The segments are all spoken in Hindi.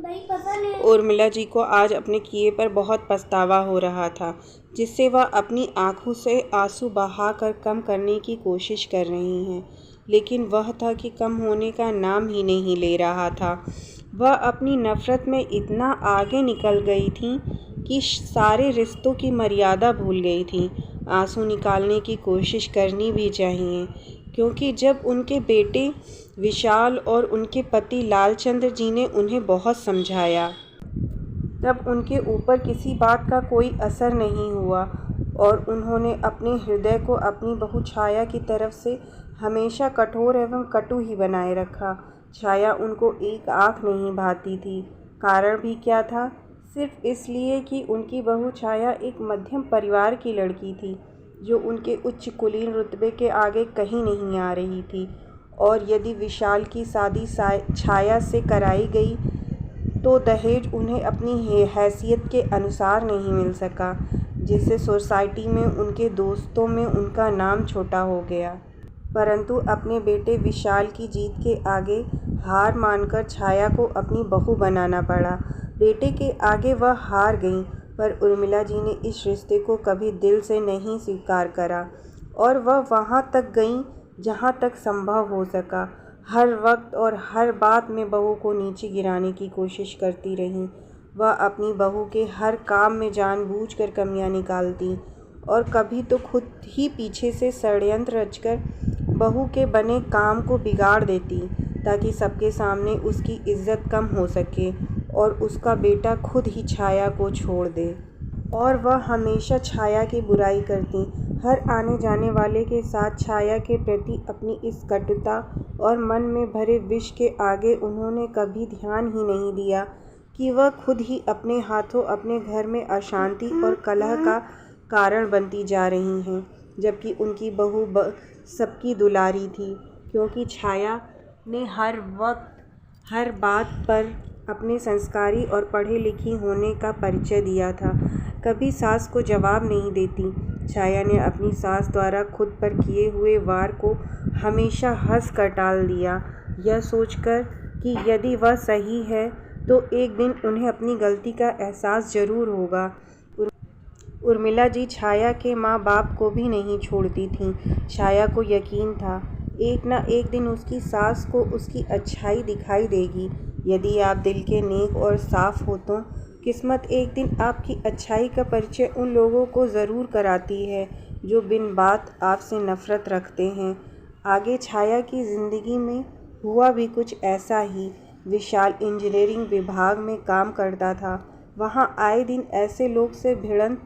उर्मिला जी को आज अपने किए पर बहुत पछतावा हो रहा था, जिससे वह अपनी आंखों से आंसू बहाकर कम करने की कोशिश कर रही हैं, लेकिन वह था कि कम होने का नाम ही नहीं ले रहा था। वह अपनी नफ़रत में इतना आगे निकल गई थी कि सारे रिश्तों की मर्यादा भूल गई थी। आंसू निकालने की कोशिश करनी भी चाहिए, क्योंकि जब उनके बेटे विशाल और उनके पति लालचंद्र जी ने उन्हें बहुत समझाया, तब उनके ऊपर किसी बात का कोई असर नहीं हुआ और उन्होंने अपने हृदय को अपनी बहू छाया की तरफ से हमेशा कठोर एवं कटु ही बनाए रखा। छाया उनको एक आँख नहीं भाती थी। कारण भी क्या था? सिर्फ इसलिए कि उनकी बहू छाया एक मध्यम परिवार की लड़की थी, जो उनके उच्च कुलीन रुतबे के आगे कहीं नहीं आ रही थी। और यदि विशाल की शादी छाया से कराई गई तो दहेज उन्हें अपनी हैसियत के अनुसार नहीं मिल सका, जिससे सोसाइटी में उनके दोस्तों में उनका नाम छोटा हो गया। परंतु अपने बेटे विशाल की जीत के आगे हार मानकर छाया को अपनी बहू बनाना पड़ा। बेटे के आगे वह हार गई, पर उर्मिला जी ने इस रिश्ते को कभी दिल से नहीं स्वीकार करा और वह वहाँ तक गई जहाँ तक संभव हो सका। हर वक्त और हर बात में बहू को नीचे गिराने की कोशिश करती रही। वह अपनी बहू के हर काम में जानबूझकर कमियां निकालती और कभी तो खुद ही पीछे से षड्यंत्र रचकर बहू के बने काम को बिगाड़ देती, ताकि सबके सामने उसकी इज्जत कम हो सके और उसका बेटा खुद ही छाया को छोड़ दे। और वह हमेशा छाया की बुराई करती। हर आने जाने वाले के साथ छाया के प्रति अपनी इस कटुता और मन में भरे विष के आगे उन्होंने कभी ध्यान ही नहीं दिया कि वह खुद ही अपने हाथों अपने घर में अशांति और कलह का कारण बनती जा रही हैं, जबकि उनकी बहू सबकी दुलारी थी, क्योंकि छाया ने हर वक्त हर बात पर अपने संस्कारी और पढ़ी लिखी होने का परिचय दिया था। कभी सास को जवाब नहीं देती। छाया ने अपनी सास द्वारा खुद पर किए हुए वार को हमेशा हंस कर टाल दिया, यह सोचकर कि यदि वह सही है तो एक दिन उन्हें अपनी गलती का एहसास जरूर होगा। उर्मिला जी छाया के माँ बाप को भी नहीं छोड़ती थीं। छाया को यकीन था एक न एक दिन उसकी सास को उसकी अच्छाई दिखाई देगी। यदि आप दिल के नेक और साफ हो तो किस्मत एक दिन आपकी अच्छाई का परिचय उन लोगों को ज़रूर कराती है जो बिन बात आपसे नफ़रत रखते हैं। आगे छाया की ज़िंदगी में हुआ भी कुछ ऐसा ही। विशाल इंजीनियरिंग विभाग में काम करता था। वहाँ आए दिन ऐसे लोग से भिड़ंत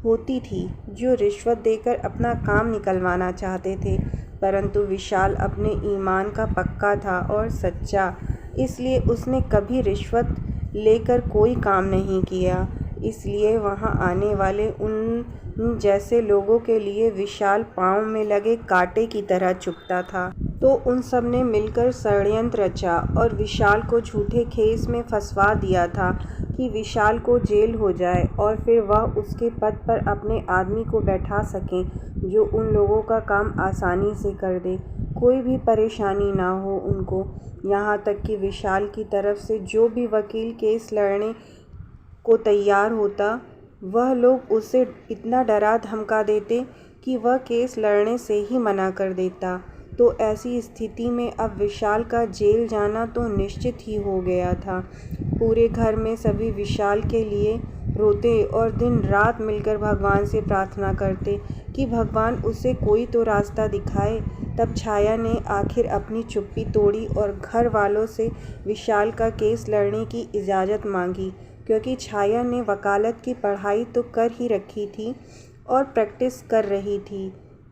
होती थी जो रिश्वत देकर अपना काम निकलवाना चाहते थे, परंतु विशाल अपने ईमान का पक्का था और सच्चा, इसलिए उसने कभी रिश्वत लेकर कोई काम नहीं किया। इसलिए वहाँ आने वाले उन जैसे लोगों के लिए विशाल पाँव में लगे कांटे की तरह चुभता था। तो उन सब ने मिलकर षड्यंत्र रचा और विशाल को झूठे केस में फंसवा दिया था कि विशाल को जेल हो जाए और फिर वह उसके पद पर अपने आदमी को बैठा सकें जो उन लोगों का काम आसानी से कर दे, कोई भी परेशानी ना हो उनको। यहाँ तक कि विशाल की तरफ से जो भी वकील केस लड़ने को तैयार होता, वह लोग उसे इतना डरा धमका देते कि वह केस लड़ने से ही मना कर देता। तो ऐसी स्थिति में अब विशाल का जेल जाना तो निश्चित ही हो गया था। पूरे घर में सभी विशाल के लिए रोते और दिन रात मिलकर भगवान से प्रार्थना करते कि भगवान उसे कोई तो रास्ता दिखाए। तब छाया ने आखिर अपनी चुप्पी तोड़ी और घर वालों से विशाल का केस लड़ने की इजाज़त मांगी, क्योंकि छाया ने वकालत की पढ़ाई तो कर ही रखी थी और प्रैक्टिस कर रही थी,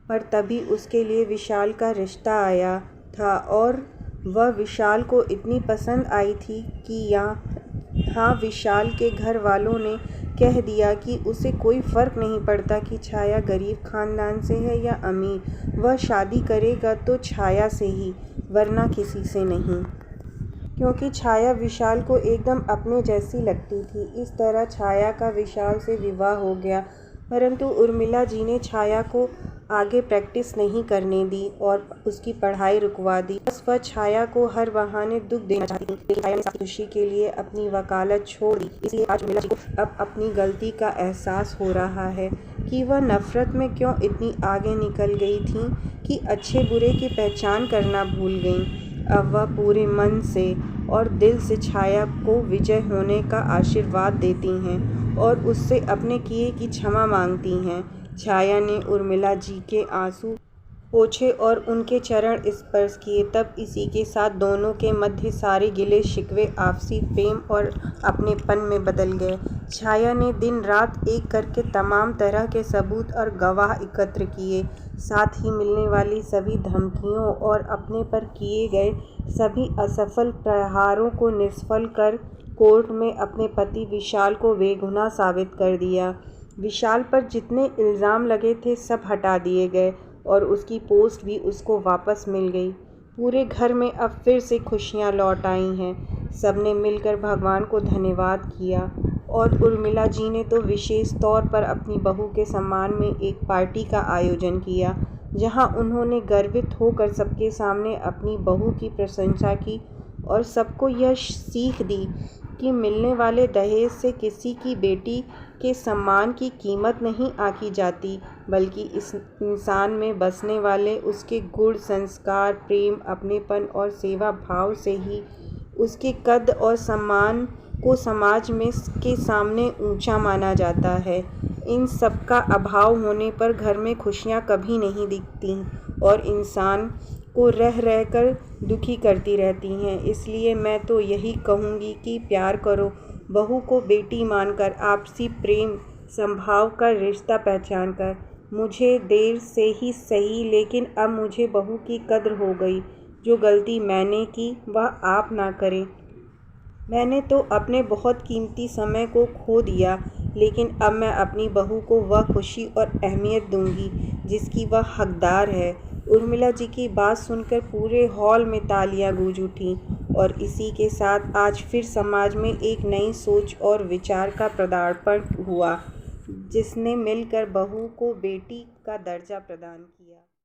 पर तभी उसके लिए विशाल का रिश्ता आया था और वह विशाल को इतनी पसंद आई थी कि यहाँ विशाल के घर वालों ने कह दिया कि उसे कोई फ़र्क नहीं पड़ता कि छाया गरीब ख़ानदान से है या अमीर, वह शादी करेगा तो छाया से ही, वरना किसी से नहीं, क्योंकि छाया विशाल को एकदम अपने जैसी लगती थी। इस तरह छाया का विशाल से विवाह हो गया, परंतु उर्मिला जी ने छाया को आगे प्रैक्टिस नहीं करने दी और उसकी पढ़ाई रुकवा दी। बस वह छाया को हर बहाने दुख देना चाहती थी, लेकिन छाया ने सारी खुशी के लिए अपनी वकालत छोड़ दी। इसलिए आज उर्मिला जी को अब अपनी गलती का एहसास हो रहा है कि वह नफरत में क्यों इतनी आगे निकल गई थी कि अच्छे बुरे की पहचान करना भूल गईं। अब वह पूरे मन से और दिल से छाया को विजय होने का आशीर्वाद देती हैं और उससे अपने किए की क्षमा मांगती हैं। छाया ने उर्मिला जी के आंसू पोंछे और उनके चरण स्पर्श किए। तब इसी के साथ दोनों के मध्य सारे गिले शिकवे आपसी प्रेम और अपनेपन में बदल गए। छाया ने दिन रात एक करके तमाम तरह के सबूत और गवाह एकत्र किए, साथ ही मिलने वाली सभी धमकियों और अपने पर किए गए सभी असफल प्रहारों को निष्फल कर कोर्ट में अपने पति विशाल को बेगुनाह साबित कर दिया। विशाल पर जितने इल्ज़ाम लगे थे सब हटा दिए गए और उसकी पोस्ट भी उसको वापस मिल गई। पूरे घर में अब फिर से खुशियां लौट आई हैं। सबने मिलकर भगवान को धन्यवाद किया और उर्मिला जी ने तो विशेष तौर पर अपनी बहू के सम्मान में एक पार्टी का आयोजन किया, जहां उन्होंने गर्वित होकर सबके सामने अपनी बहू की प्रशंसा की और सबको यह सीख दी कि मिलने वाले दहेज से किसी की बेटी के सम्मान की कीमत नहीं आंकी जाती, बल्कि इस इंसान में बसने वाले उसके गुण, संस्कार, प्रेम, अपनेपन और सेवा भाव से ही उसके कद और सम्मान को समाज में के सामने ऊंचा माना जाता है। इन सब का अभाव होने पर घर में खुशियां कभी नहीं दिखती और इंसान को रह रहकर दुखी करती रहती हैं। इसलिए मैं तो यही कहूँगी कि प्यार करो, बहू को बेटी मानकर, आपसी प्रेम संभाव का रिश्ता पहचान कर। मुझे देर से ही सही, लेकिन अब मुझे बहू की कद्र हो गई। जो गलती मैंने की वह आप ना करें। मैंने तो अपने बहुत कीमती समय को खो दिया, लेकिन अब मैं अपनी बहू को वह खुशी और अहमियत दूंगी जिसकी वह हकदार है। उर्मिला जी की बात सुनकर पूरे हॉल में तालियां गूंज उठीं और इसी के साथ आज फिर समाज में एक नई सोच और विचार का पदार्पण हुआ, जिसने मिलकर बहू को बेटी का दर्जा प्रदान किया।